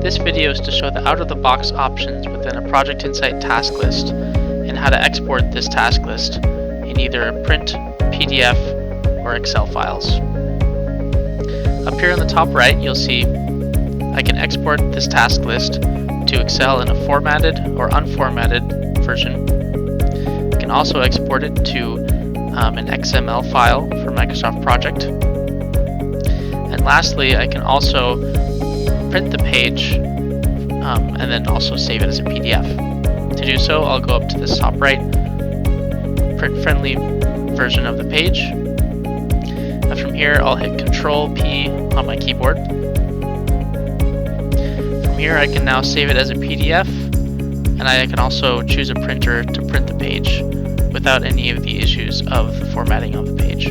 This video is to show the out-of-the-box options within a Project Insight task list and how to export this task list in either print, PDF, or Excel files. Up here on the top right, you'll see I can export this task list to Excel in a formatted or unformatted version. I can also export it to an XML file for Microsoft Project. And lastly, I can also print the page and then also save it as a PDF. To do so, I'll go up to this top right, print friendly version of the page. And from here, I'll hit Ctrl P on my keyboard. From here, I can now save it as a PDF, and I can also choose a printer to print the page without any of the issues of the formatting of the page.